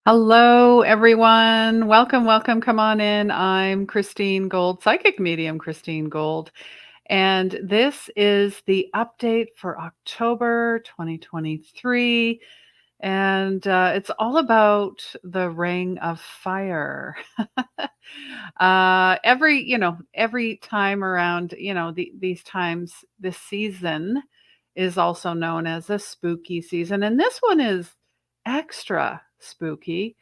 Hello, everyone. Welcome, welcome. Come on in. I'm Christine Gold, psychic medium Christine Gold. And this is the update for October 2023. And it's all about the Ring of Fire. Every time around, these times, this season is also known as a spooky season. And this one is extra spooky.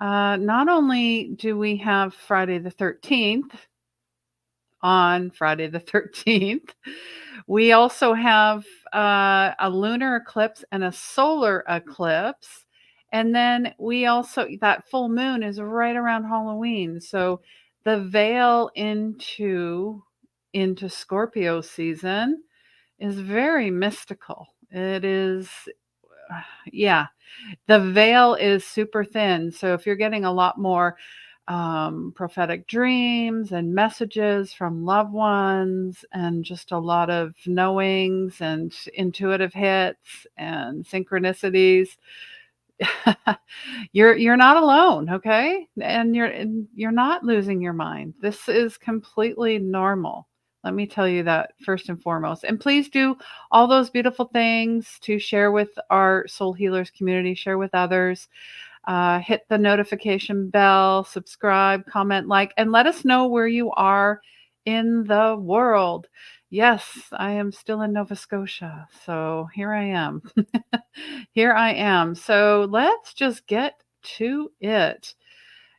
Not only do we have Friday the 13th on Friday the 13th, we also have a lunar eclipse and a solar eclipse. And then we also, that full moon is right around Halloween. So the veil into Scorpio season is very mystical. It is, yeah, the veil is super thin. So if you're getting a lot more prophetic dreams and messages from loved ones and just a lot of knowings and intuitive hits and synchronicities, you're not alone, okay? And you're not losing your mind. This is completely normal. Let me tell you that first and foremost. And please do all those beautiful things to share with our soul healers community, share with others. Hit the notification bell, subscribe, comment, like, and let us know where you are in the world. Yes, I am still in Nova Scotia. So here I am. Here I am. So let's just get to it.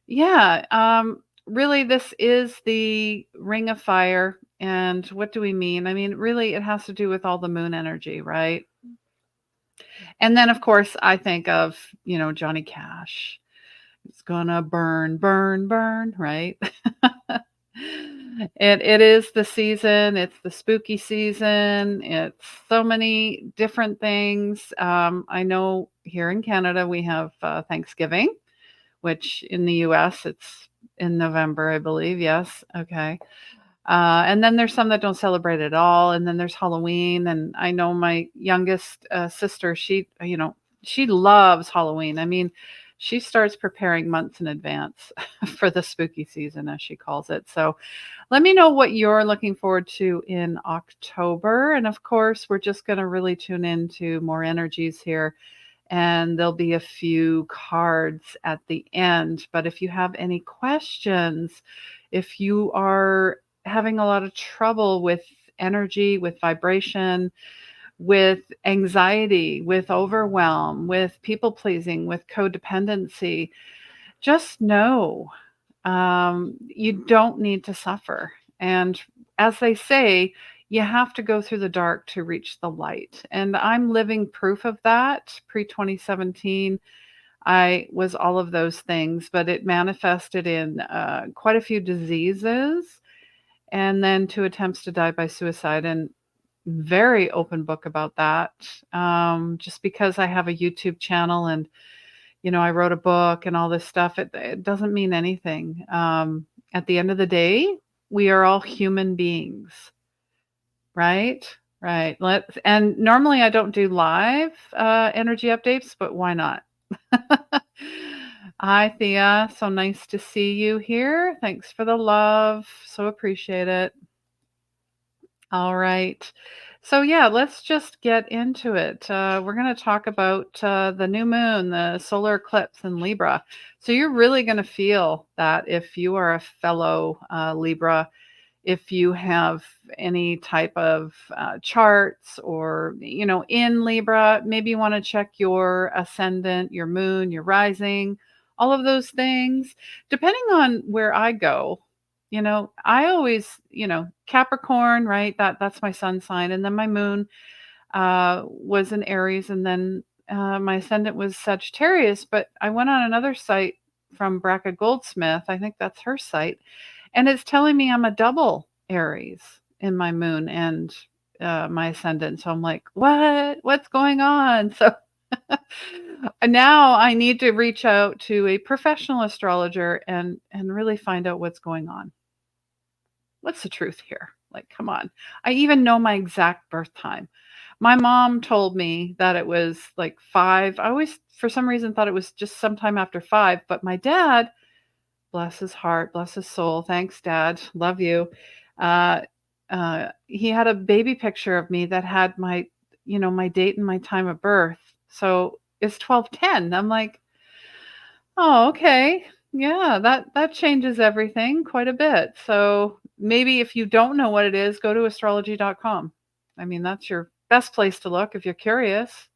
Yeah, really, this is the Ring of Fire. And what do we mean? I mean, really, it has to do with all the moon energy, right? And then, of course, I think of, Johnny Cash. It's gonna burn, burn, burn, right? It is the season. It's the spooky season. It's so many different things. I know here in Canada we have Thanksgiving, which in the U.S. it's in November, I believe. Yes, okay. And then there's some that don't celebrate at all. And then there's Halloween. And I know my youngest sister, she loves Halloween. I mean, she starts preparing months in advance for the spooky season, as she calls it. So let me know what you're looking forward to in October. And of course, we're just going to really tune into more energies here. And there'll be a few cards at the end. But if you have any questions, if you are having a lot of trouble with energy, with vibration, with anxiety, with overwhelm, with people pleasing, with codependency, just know you don't need to suffer. And as they say, you have to go through the dark to reach the light. And I'm living proof of that. Pre 2017, I was all of those things, but it manifested in quite a few diseases and then 2 attempts to die by suicide, and very open book about that. Just because I have a YouTube channel and, I wrote a book and all this stuff, it doesn't mean anything. At the end of the day, we are all human beings, right? Right. And normally I don't do live energy updates, but why not? Hi, Thea. So nice to see you here. Thanks for the love. So appreciate it. All right. So, yeah, let's just get into it. We're going to talk about the new moon, the solar eclipse in Libra. So, you're really going to feel that if you are a fellow Libra, if you have any type of charts or, in Libra, maybe you want to check your ascendant, your moon, your rising, all of those things. Depending on where I go, I always, Capricorn, right? That's my sun sign. And then my moon was in Aries. And then my ascendant was Sagittarius. But I went on another site from Braca Goldsmith. I think that's her site. And it's telling me I'm a double Aries in my moon and my ascendant. So I'm like, what? What's going on? So now I need to reach out to a professional astrologer and really find out what's going on. What's the truth here? Like, come on. I even know my exact birth time. My mom told me that it was like 5. I always, for some reason, thought it was just sometime after 5. But my dad, bless his heart, bless his soul. Thanks, Dad. Love you. Uh, he had a baby picture of me that had my, my date and my time of birth. So it's 12:10. I'm like, oh, okay. Yeah, that changes everything quite a bit. So maybe if you don't know what it is, go to astrology.com. I mean, that's your best place to look if you're curious.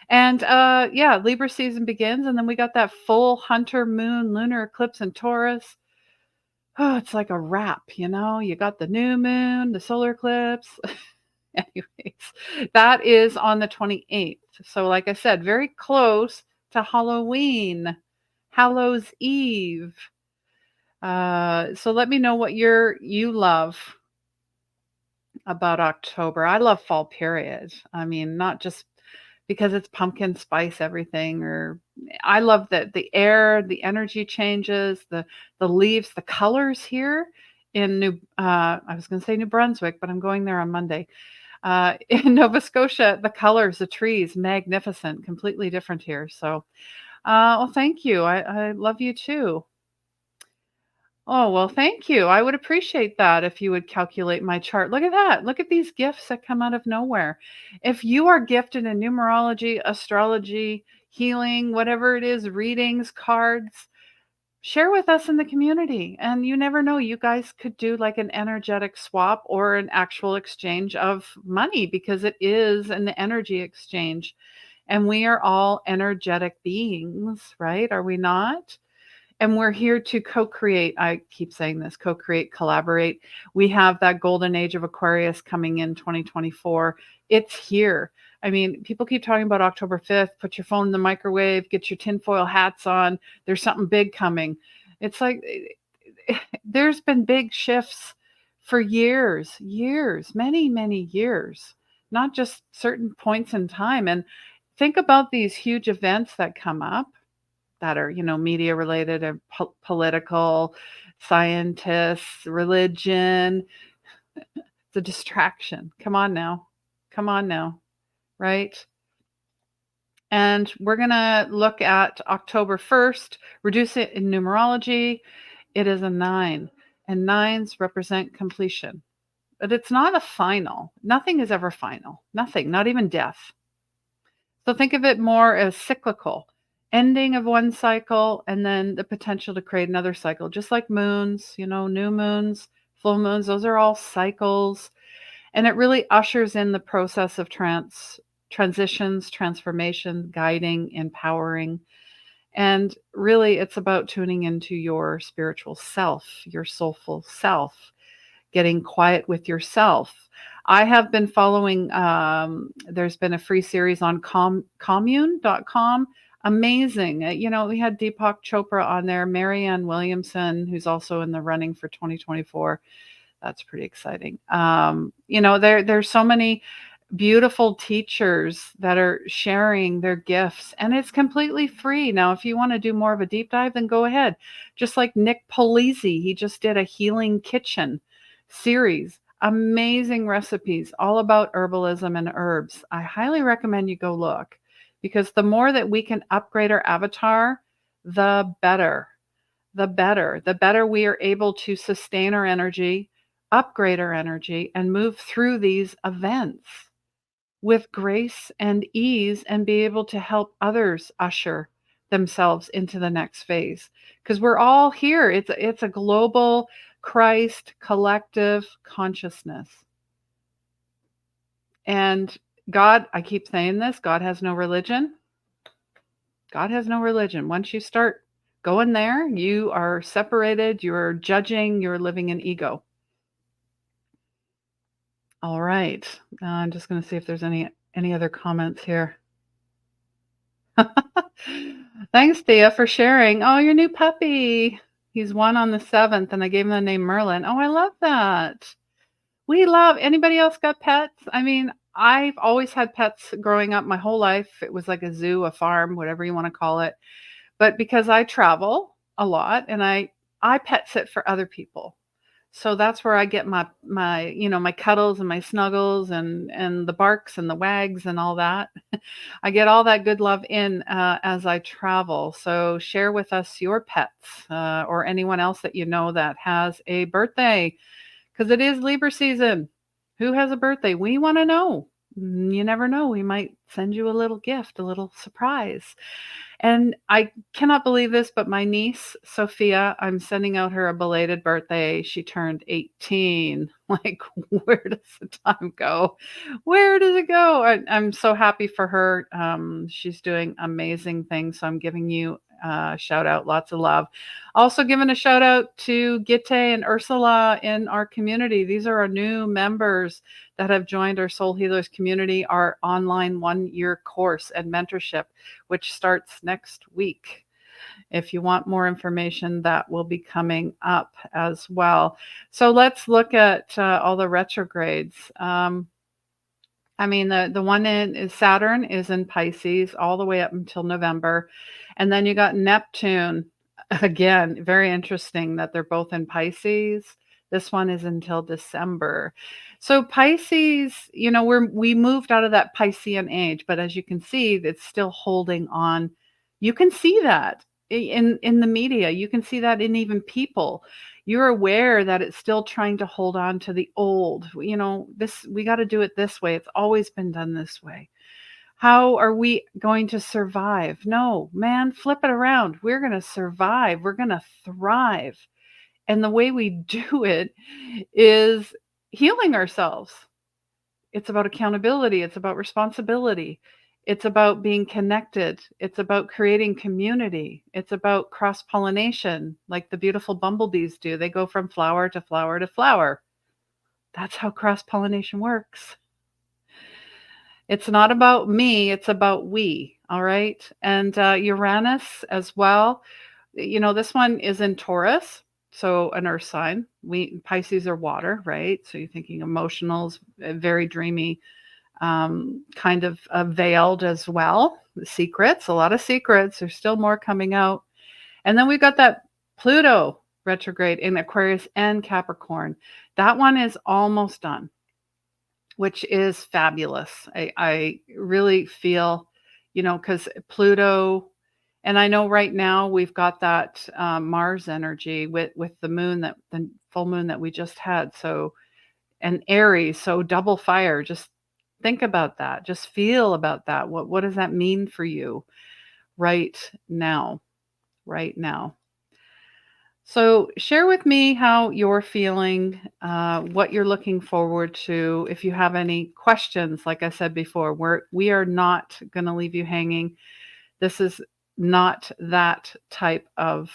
And yeah, Libra season begins, and then we got that full hunter moon lunar eclipse in Taurus. Oh, it's like a wrap, you know? You got the new moon, the solar eclipse. Anyways, that is on the 28th. So, like I said, very close to Halloween, Hallows Eve. So let me know what you love about October. I love fall period. I mean, not just because it's pumpkin spice everything, or I love that the air, the energy changes, the leaves, the colors here in I was going to say New Brunswick, but I'm going there on Monday. In Nova Scotia, the colors, the trees, magnificent, completely different here. So, well, thank you. I love you too. Oh, well, thank you. I would appreciate that if you would calculate my chart. Look at that. Look at these gifts that come out of nowhere. If you are gifted in numerology, astrology, healing, whatever it is, readings, cards, share with us in the community. And you never know, you guys could do like an energetic swap or an actual exchange of money, because it is an energy exchange. And we are all energetic beings, right? Are we not? And we're here to co-create. I keep saying this, co-create, collaborate. We have that golden age of Aquarius coming in 2024. It's here. I mean, people keep talking about October 5th, put your phone in the microwave, get your tinfoil hats on. There's something big coming. It's like there's been big shifts for years, many, many years, not just certain points in time. And think about these huge events that come up that are, media related and political, scientists, religion. It's a distraction. Come on now. Come on now. Right? And we're going to look at October 1st, reduce it in numerology. It is a 9, and 9s represent completion. But it's not a final. Nothing is ever final. Nothing, not even death. So think of it more as cyclical, ending of one cycle and then the potential to create another cycle, just like moons, new moons, full moons, those are all cycles. And it really ushers in the process of transitions, transformation, guiding, empowering. And really, it's about tuning into your spiritual self, your soulful self, getting quiet with yourself. I have been following, there's been a free series on commune.com. Amazing. We had Deepak Chopra on there, Marianne Williamson, who's also in the running for 2024. That's pretty exciting. There's so many beautiful teachers that are sharing their gifts, and it's completely free. Now, if you want to do more of a deep dive, then go ahead. Just like Nick Polizzi, he just did a healing kitchen series, amazing recipes all about herbalism and herbs. I highly recommend you go look, because the more that we can upgrade our avatar, the better. The better we are able to sustain our energy, upgrade our energy, and move through these events with grace and ease, and be able to help others usher themselves into the next phase, because we're all here. It's a global Christ collective consciousness. And God, I keep saying this, God has no religion. God has no religion. Once you start going there, you are separated, you're judging, you're living in ego. All right. I'm just going to see if there's any other comments here. Thanks, Thea, for sharing. Oh, your new puppy. He's 1 on the 7th, and I gave him the name Merlin. Oh, I love that. Anybody else got pets? I mean, I've always had pets growing up my whole life. It was like a zoo, a farm, whatever you want to call it. But because I travel a lot and I pet sit for other people. So that's where I get my cuddles and my snuggles and the barks and the wags and all that. I get all that good love in as I travel. So share with us your pets or anyone else that you know that has a birthday, because it is Libra season. Who has a birthday? We want to know. You never know. We might send you a little gift, a little surprise. And I cannot believe this, but my niece, Sophia, I'm sending out her a belated birthday. She turned 18. Like, where does the time go? Where does it go? I'm so happy for her. She's doing amazing things. So I'm giving you a shout out, lots of love. Also, giving a shout out to Gitte and Ursula in our community. These are our new members that have joined our Soul Healers community, our online 1-year course and mentorship, which starts next week. If you want more information, that will be coming up as well. So let's look at all the retrogrades. The one in Saturn is in Pisces all the way up until November. And then you got Neptune. Again, very interesting that they're both in Pisces. This one is until December. So Pisces, we moved out of that Piscean age, but as you can see, it's still holding on. You can see that in the media. You can see that in even people. You're aware that it's still trying to hold on to the old. We got to do it this way. It's always been done this way. How are we going to survive? No, man, flip it around. We're going to survive. We're going to thrive. And the way we do it is healing ourselves. It's about accountability. It's about responsibility. It's about being connected. It's about creating community. It's about cross-pollination, like the beautiful bumblebees do. They go from flower to flower to flower. That's how cross-pollination works. It's not about me, it's about we, all right? And Uranus as well. This one is in Taurus, so an earth sign. Pisces are water, right? So you're thinking emotionals, very dreamy, kind of veiled as well. Secrets, a lot of secrets. There's still more coming out. And then we've got that Pluto retrograde in Aquarius and Capricorn. That one is almost done, which is fabulous. I really feel, because Pluto, and I know right now we've got that Mars energy with the full moon that we just had. So, and Aries, so double fire. Just think about that. Just feel about that. What does that mean for you right now? Right now. So share with me how you're feeling, what you're looking forward to. If you have any questions, like I said before, we are not going to leave you hanging. This is not that type of,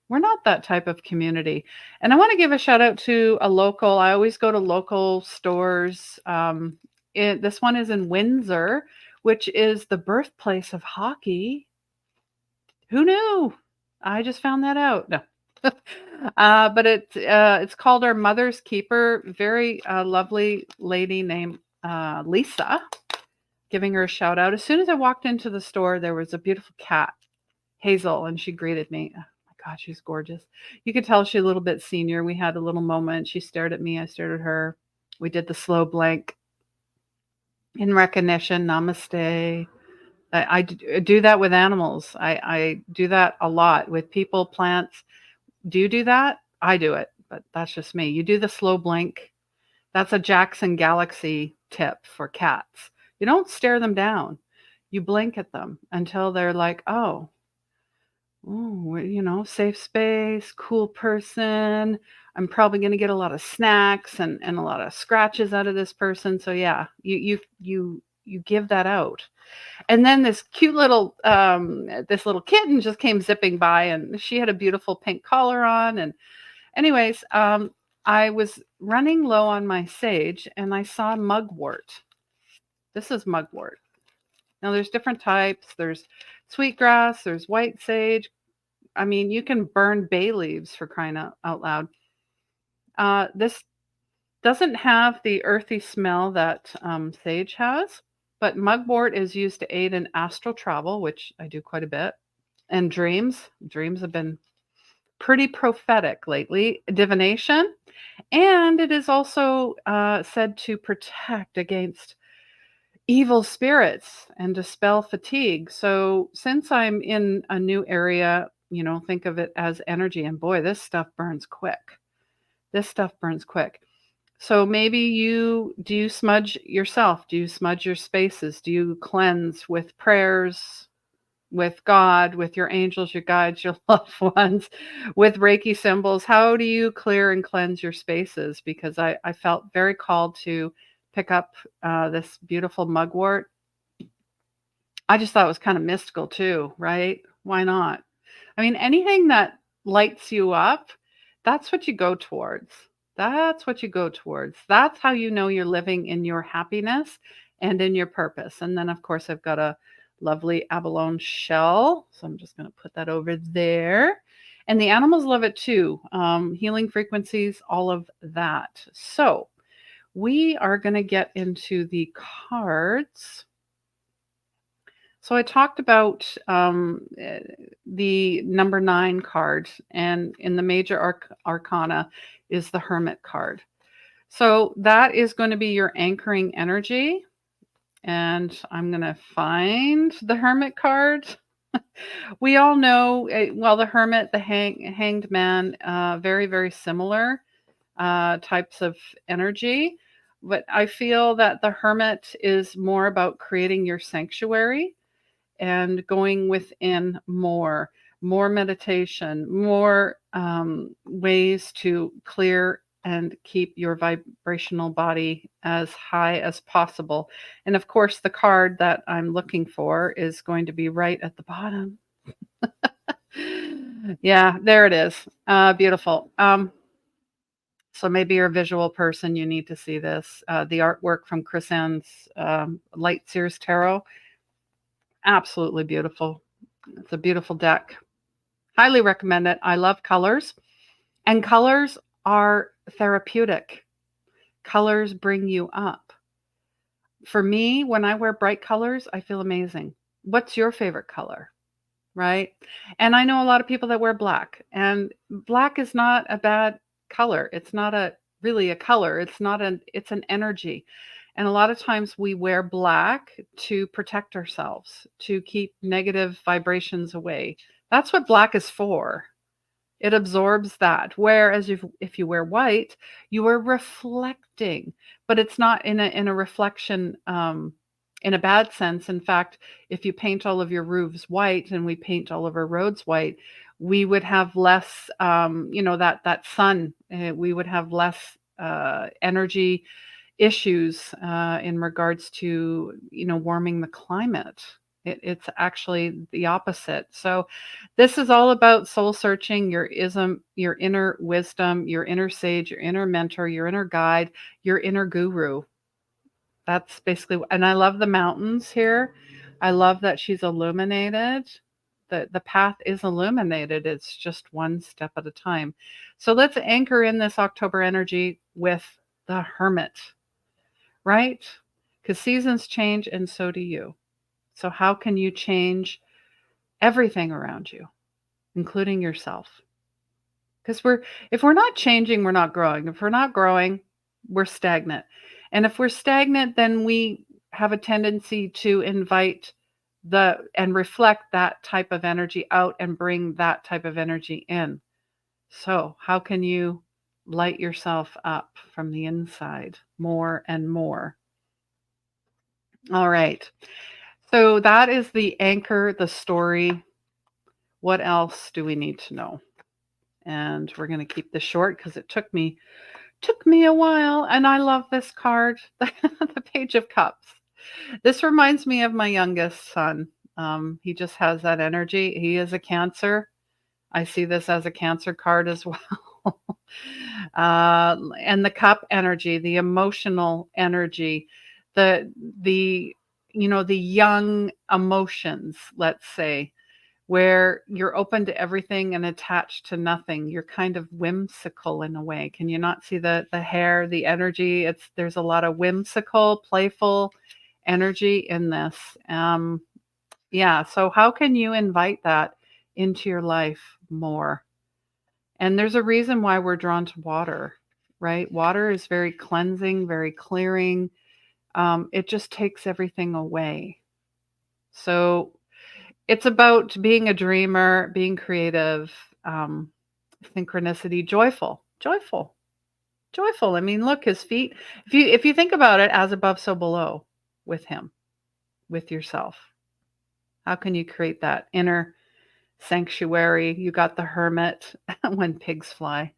we're not that type of community. And I want to give a shout out to a local. I always go to local stores. This one is in Windsor, which is the birthplace of hockey. Who knew? I just found that out. No. But it's called Our Mother's Keeper. Very lovely lady named Lisa. Giving her a shout out. As soon as I walked into the store, there was a beautiful cat, Hazel, and she greeted me. Oh my God, she's gorgeous. You could tell she's a little bit senior. We had a little moment. She stared at me. I stared at her. We did the slow blank in recognition. Namaste. I do that with animals. I do that a lot with people, plants. Do you do that? I do it, but that's just me. You do the slow blink. That's a Jackson Galaxy tip for cats. You don't stare them down. You blink at them until they're like, oh, safe space, cool person. I'm probably going to get a lot of snacks and a lot of scratches out of this person. So yeah, you give that out. And then this cute little kitten just came zipping by, and she had a beautiful pink collar on. And anyways, I was running low on my sage, and I saw mugwort. This is mugwort. Now there's different types. There's sweetgrass. There's white sage. I mean, you can burn bay leaves, for crying out loud. This doesn't have the earthy smell that sage has. But mugwort is used to aid in astral travel, which I do quite a bit, and dreams. Dreams have been pretty prophetic lately, divination, and it is also said to protect against evil spirits and dispel fatigue. So, since I'm in a new area, think of it as energy, and boy, this stuff burns quick. This stuff burns quick. So maybe you smudge yourself? Do you smudge your spaces? Do you cleanse with prayers, with God, with your angels, your guides, your loved ones, with Reiki symbols? How do you clear and cleanse your spaces? Because I felt very called to pick up this beautiful mugwort. I just thought it was kind of mystical too, right? Why not? I mean, anything that lights you up, that's what you go towards. That's what you go towards. That's how you know you're living in your happiness and in your purpose. And then, of course, I've got a lovely abalone shell. So I'm just going to put that over there. And the animals love it too. Healing frequencies, all of that. So we are going to get into the cards. So I talked about the number 9 card, and in the major arcana is the Hermit card. So that is going to be your anchoring energy. And I'm going to find the Hermit card. We all know, well, the Hermit, the Hanged Man, very, very similar types of energy. But I feel that the Hermit is more about creating your sanctuary and going within more meditation, more ways to clear and keep your vibrational body as high as possible. And of course, the card that I'm looking for is going to be right at the bottom. Yeah, there it is. Beautiful. So maybe you're a visual person, you need to see this. The artwork from Chris Ann's Light Sears Tarot. Absolutely beautiful. It's a beautiful deck. Highly recommend it. I love colors, and colors are therapeutic. Colors bring you up. For me, when I wear bright colors, I feel amazing. What's your favorite color? Right? And I know a lot of people that wear black, and black is not a bad color. It's not a really a color. It's an energy. And a lot of times we wear black to protect ourselves, to keep negative vibrations away. That's what black is for. It absorbs that. Whereas if you wear white, you are reflecting, but it's not in a reflection in a bad sense. In fact, if you paint all of your roofs white and we paint all of our roads white, we would have less, that sun. We would have less energy issues in regards to warming the climate. It's actually the opposite. So this is all about soul searching, your ism, your inner wisdom, your inner sage, your inner mentor, your inner guide, your inner guru. That's basically, and I love the mountains here. I love that she's illuminated. The path is illuminated. It's just one step at a time. So let's anchor in this October energy with the Hermit, right? Because seasons change and so do you. So how can you change everything around you, including yourself? Because if we're not changing, we're not growing. If we're not growing, we're stagnant. And if we're stagnant, then we have a tendency to invite and reflect that type of energy out and bring that type of energy in. So how can you light yourself up from the inside more and more? All right. So that is the anchor, the story. What else do we need to know? And we're going to keep this short because it took me a while. And I love this card, the Page of Cups. This reminds me of my youngest son. He just has that energy. He is a Cancer. I see this as a Cancer card as well. And the cup energy, the emotional energy, the the young emotions, let's say, where you're open to everything and attached to nothing. You're kind of whimsical in a way. Can you not see the hair, the energy? There's a lot of whimsical, playful energy in this. Yeah. So how can you invite that into your life more? And there's a reason why we're drawn to water, right? Water is very cleansing, very clearing. It just takes everything away. So it's about being a dreamer, being creative, um, synchronicity, joyful, joyful, joyful. I mean, look, his feet. If you think about it, as above, so below, with him, with yourself. How can you create that inner sanctuary? You got the hermit when pigs fly.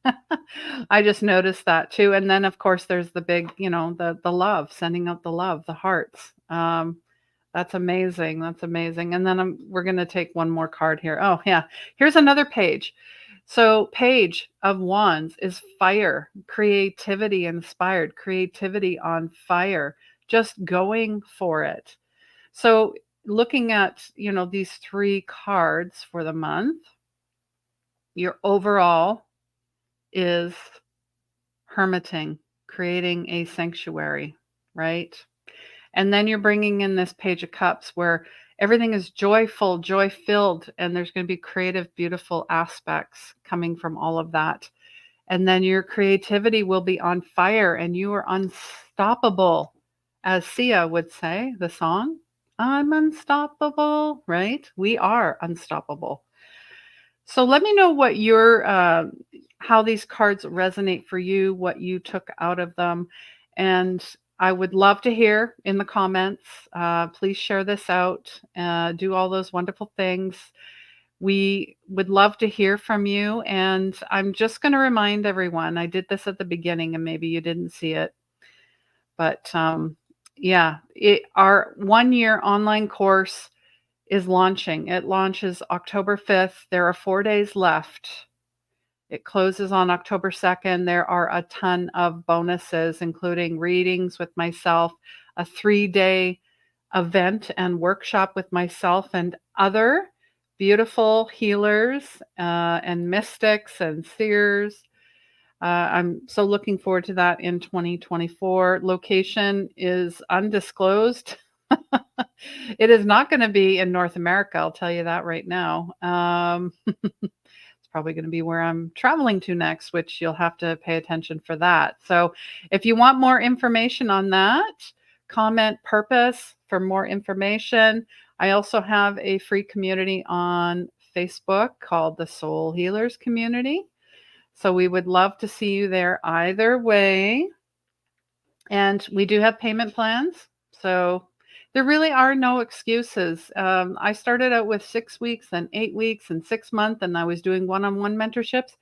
I just noticed that too. And then of course there's the big, the love, sending out the love, the hearts. That's amazing. That's amazing. And then we're going to take one more card here. Oh, yeah. Here's another page. So, Page of Wands is fire, creativity inspired, creativity on fire, just going for it. So, looking at, these three cards for the month, your overall is hermiting, creating a sanctuary, right? And then you're bringing in this Page of Cups where everything is joyful, joy filled, and there's going to be creative, beautiful aspects coming from all of that. And then your creativity will be on fire and you are unstoppable, as Sia would say, the song. I'm unstoppable, right? We are unstoppable. So let me know what how these cards resonate for you, what you took out of them. And I would love to hear in the comments. Please share this out, do all those wonderful things. We would love to hear from you. And I'm just going to remind everyone, I did this at the beginning and maybe you didn't see it. But yeah, our 1-year online course is launching. It launches October 5th. There are 4 days left. It closes on October 2nd. There are a ton of bonuses, including readings with myself, a 3-day event and workshop with myself and other beautiful healers and mystics and seers. I'm so looking forward to that in 2024. Location is undisclosed. It is not going to be in North America, I'll tell you that right now. It's probably going to be where I'm traveling to next, which you'll have to pay attention for that. So if you want more information on that, comment purpose for more information. I also have a free community on Facebook called the Soul Healers Community. So we would love to see you there either way. And we do have payment plans. So there really are no excuses. I started out with 6 weeks, then 8 weeks, and 6 months, and I was doing one-on-one mentorships.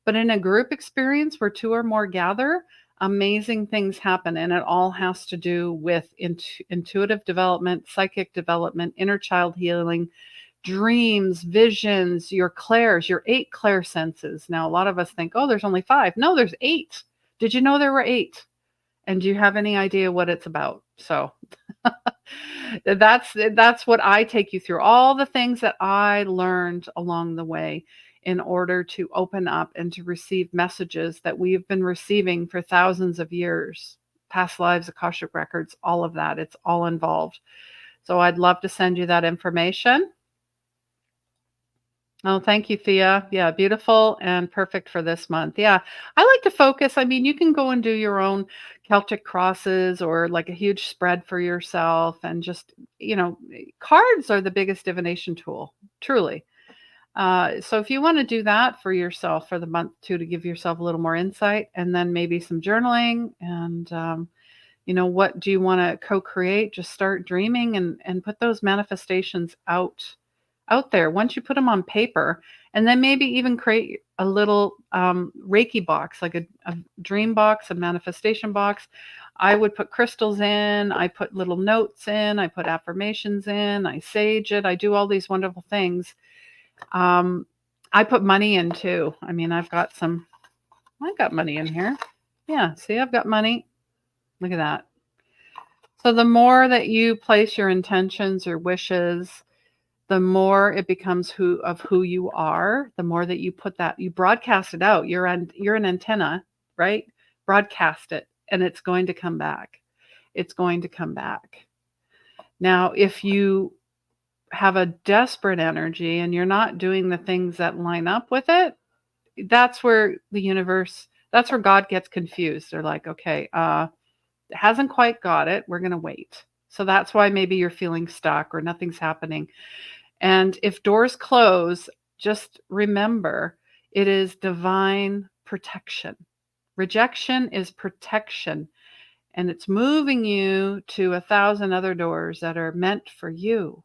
But in a group experience where 2 or more gather, amazing things happen. And it all has to do with intuitive development, psychic development, inner child healing, dreams, visions, your clairs, your 8 clair senses. Now, a lot of us think, oh, there's only 5. No, there's 8. Did you know there were 8? And do you have any idea what it's about? So that's what I take you through, all the things that I learned along the way in order to open up and to receive messages that we've been receiving for thousands of years, past lives, Akashic records, all of that. It's all involved. So I'd love to send you that information. Oh, thank you, Thea. Yeah, beautiful and perfect for this month. Yeah, I like to focus. I mean, you can go and do your own Celtic crosses or like a huge spread for yourself and just, cards are the biggest divination tool, truly. So if you want to do that for yourself for the month too, to give yourself a little more insight and then maybe some journaling and, what do you want to co-create? Just start dreaming and put those manifestations out there once you put them on paper, and then maybe even create a little Reiki box, like a dream box, a manifestation box. I would put crystals in, I put little notes in, I put affirmations in, I sage it, I do all these wonderful things. I put money in too. I mean, I've got money in here. Yeah, see, I've got money. Look at that. So the more that you place your intentions or wishes, the more it becomes who you are, the more that you put that, you broadcast it out. You're an antenna, right? Broadcast it and it's going to come back. It's going to come back. Now, if you have a desperate energy and you're not doing the things that line up with it, that's where that's where God gets confused. They're like, okay, hasn't quite got it. We're going to wait. So that's why maybe you're feeling stuck or nothing's happening. And if doors close, just remember it is divine protection. Rejection is protection, and it's moving you to 1,000 other doors that are meant for you.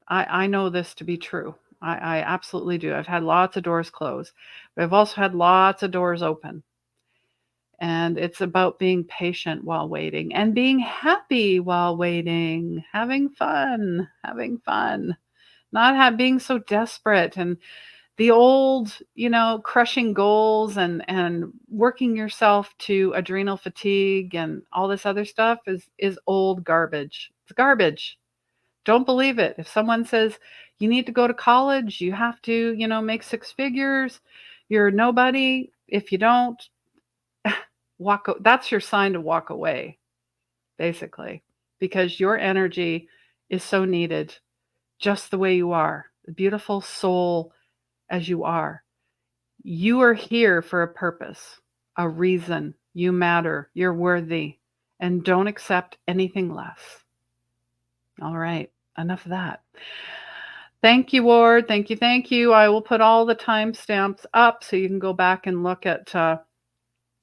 I know this to be true. I absolutely do. I've had lots of doors close, but I've also had lots of doors open. And it's about being patient while waiting and being happy while waiting, having fun, not being so desperate and the old, crushing goals and working yourself to adrenal fatigue and all this other stuff is old garbage. It's garbage. Don't believe it. If someone says you need to go to college, you have to, make six figures, you're nobody. If you don't, that's your sign to walk away, basically, because your energy is so needed just the way you are, the beautiful soul as you are. You are here for a purpose, a reason. You matter, you're worthy, and don't accept anything less. All right, enough of that. Thank you, Ward. Thank you. Thank you. I will put all the timestamps up so you can go back and look at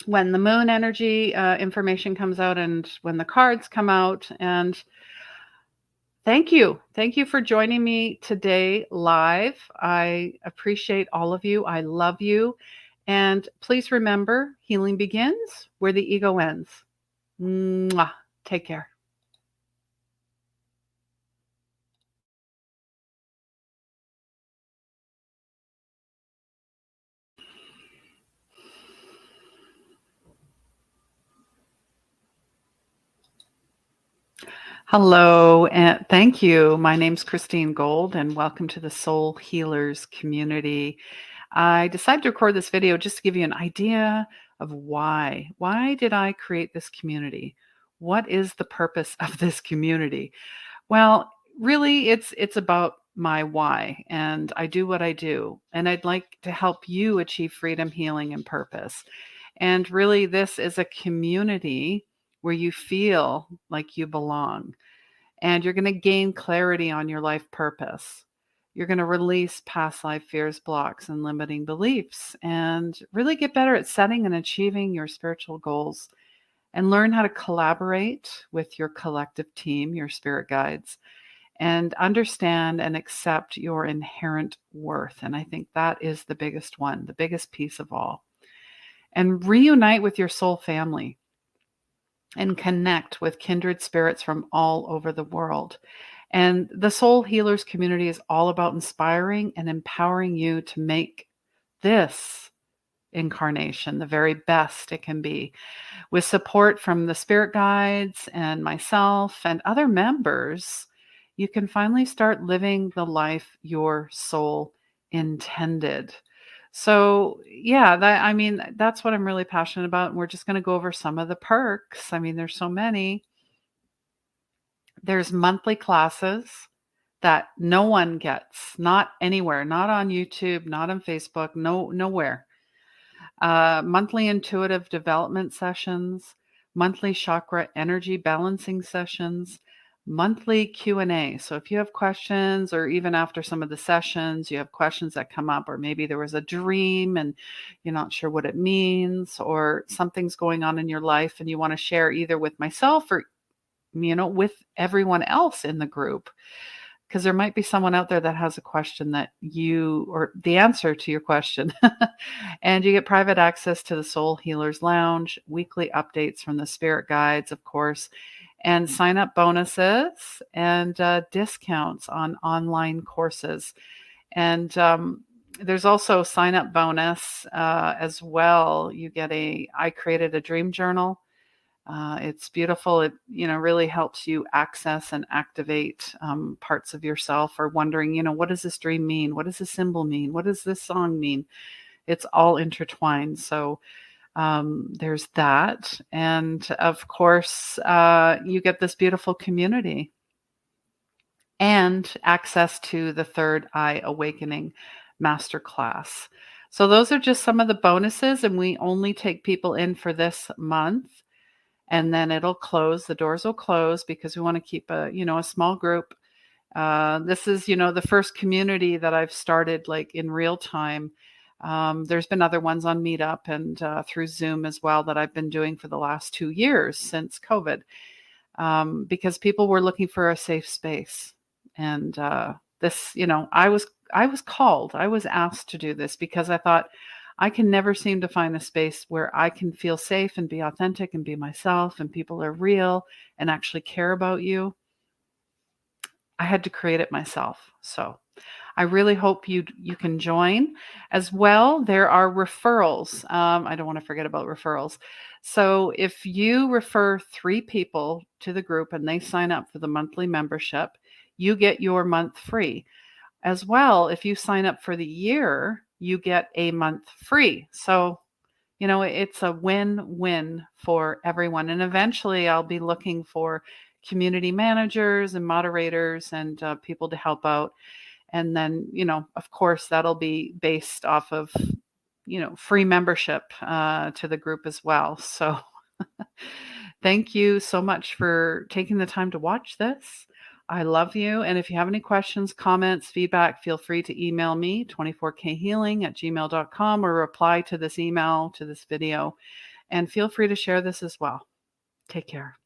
when the moon energy information comes out and when the cards come out. And thank you. Thank you for joining me today live. I appreciate all of you. I love you. And please remember, healing begins where the ego ends. Mwah. Take care. Hello, and thank you. My name's Christine Gold, and welcome to the Soul Healers community. I decided to record this video just to give you an idea of why. Why did I create this community? What is the purpose of this community? Well, really, it's about my why, and I do what I do, and I'd like to help you achieve freedom, healing, and purpose. And really, this is a community where you feel like you belong, and you're going to gain clarity on your life purpose. You're going to release past life fears, blocks, and limiting beliefs, and really get better at setting and achieving your spiritual goals, and learn how to collaborate with your collective team, your spirit guides, and understand and accept your inherent worth. And I think that is the biggest one, the biggest piece of all. And reunite with your soul family and connect with kindred spirits from all over the world. And the Soul Healers community is all about inspiring and empowering you to make this incarnation the very best it can be. With support from the spirit guides and myself and other members, you can finally start living the life your soul intended. So, yeah, that's what I'm really passionate about. And we're just going to go over some of the perks. I mean, there's so many. There's monthly classes that no one gets, not anywhere, not on YouTube, not on Facebook, nowhere. Monthly intuitive development sessions, monthly chakra energy balancing sessions, monthly Q&A. So if you have questions, or even after some of the sessions, you have questions that come up, or maybe there was a dream and you're not sure what it means, or something's going on in your life and you want to share either with myself or, with everyone else in the group. Because there might be someone out there that has a question or the answer to your question. And you get private access to the Soul Healers Lounge, weekly updates from the spirit guides, of course, and sign up bonuses and discounts on online courses. And there's also sign up bonus as well. You get I created a dream journal. It's beautiful. It, really helps you access and activate parts of yourself, or wondering, what does this dream mean? What does this symbol mean? What does this song mean? It's all intertwined. So there's that. And of course, you get this beautiful community and access to the Third Eye Awakening Masterclass. So those are just some of the bonuses, and we only take people in for this month, and then it'll close. The doors will close because we want to keep a small group. This is, the first community that I've started like in real time. There's been other ones on Meetup and through Zoom as well that I've been doing for the last 2 years since COVID, because people were looking for a safe space. And I was called, I was asked to do this because I thought I can never seem to find a space where I can feel safe and be authentic and be myself and people are real and actually care about you. I had to create it myself. So I really hope you can join as well. There are referrals. I don't want to forget about referrals. So if you refer 3 people to the group and they sign up for the monthly membership, you get your month free. As well, if you sign up for the year, you get a month free. So, it's a win-win for everyone. And eventually I'll be looking for community managers and moderators and people to help out. And then, of course, that'll be based off of, free membership to the group as well. So thank you so much for taking the time to watch this. I love you. And if you have any questions, comments, feedback, feel free to email me, 24khealing@gmail.com, or reply to this email, to this video. And feel free to share this as well. Take care.